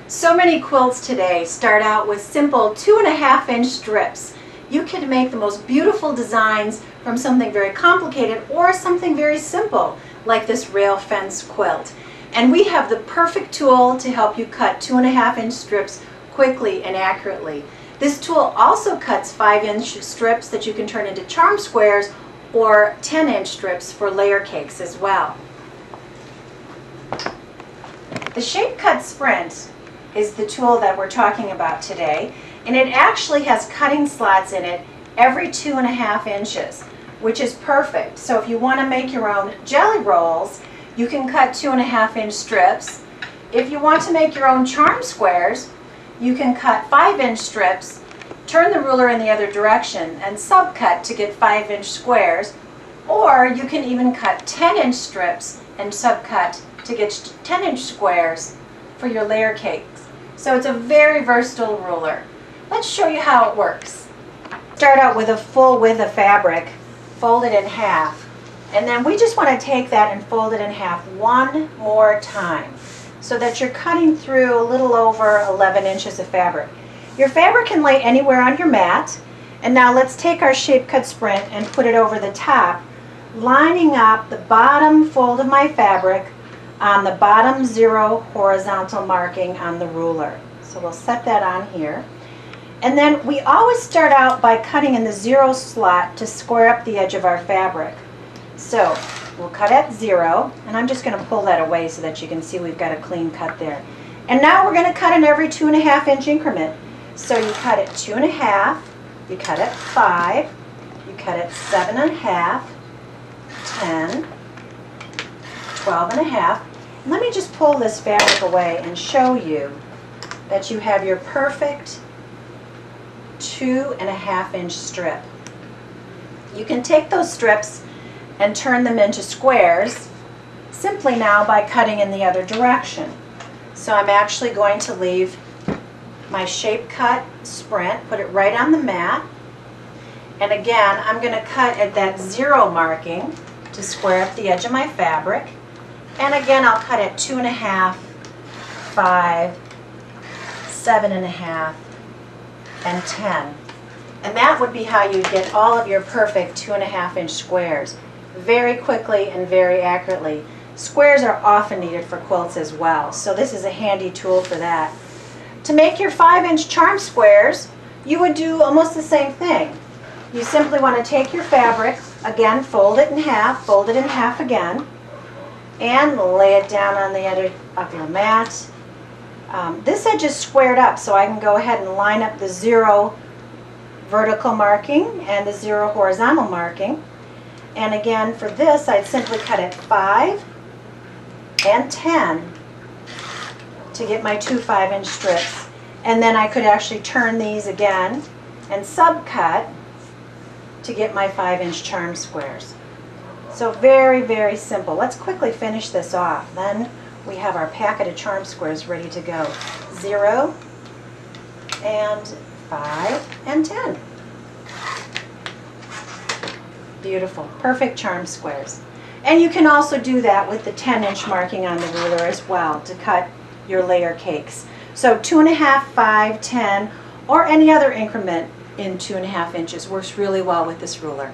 So many quilts today start out with simple 2.5-inch strips. You can make the most beautiful designs from something very complicated or something very simple, like this rail fence quilt. And we have the perfect tool to help you cut 2.5-inch strips quickly and accurately. This tool also cuts 5-inch strips that you can turn into charm squares or 10-inch strips for layer cakes as well. The Shape Cut Sprint is the tool that we're talking about today, and it actually has cutting slots in it every 2.5 inches, which is perfect. So if you want to make your own jelly rolls, you can cut 2.5-inch strips. If you want to make your own charm squares, you can cut 5-inch strips, turn the ruler in the other direction, and subcut to get 5-inch squares, or you can even cut 10-inch strips and subcut to get 10-inch squares for your layer cakes. So it's a very versatile ruler. Let's show you how it works. Start out with a full width of fabric, fold it in half, and then we just want to take that and fold it in half one more time so that you're cutting through a little over 11 inches of fabric. Your fabric can lay anywhere on your mat, and now let's take our Shape Cut Sprint and put it over the top, lining up the bottom fold of my fabric on the bottom 0 horizontal marking on the ruler. So we'll set that on here. And then we always start out by cutting in the 0 slot to square up the edge of our fabric. So we'll cut at 0, and I'm just going to pull that away so that you can see we've got a clean cut there. And now we're going to cut in every 2.5-inch increment. So you cut at 2.5, you cut at 5, you cut at 7.5, 10, 12.5. Let me just pull this fabric away and show you that you have your perfect 2.5-inch strip. You can take those strips and turn them into squares simply now by cutting in the other direction. So I'm actually going to leave my Shape Cut Sprint, put it right on the mat, and again I'm going to cut at that 0 marking to square up the edge of my fabric. And again, I'll cut at 2.5, 5, 7.5, and 10. And that would be how you get all of your perfect 2.5-inch squares very quickly and very accurately. Squares are often needed for quilts as well, so this is a handy tool for that. To make your 5-inch charm squares, you would do almost the same thing. You simply want to take your fabric, again, fold it in half again, and lay it down on the edge of your mat. This edge is squared up, so I can go ahead and line up the 0 vertical marking and the 0 horizontal marking. And again, for this, I'd simply cut at 5 and 10 to get my 2 5-inch strips. And then I could actually turn these again and subcut to get my 5-inch charm squares. So very, very simple. Let's quickly finish this off. Then we have our packet of charm squares ready to go. 0 and 5 and 10. Beautiful. Perfect charm squares. And you can also do that with the 10-inch marking on the ruler as well to cut your layer cakes. So 2.5, 5, 10, or any other increment in 2.5 inches works really well with this ruler.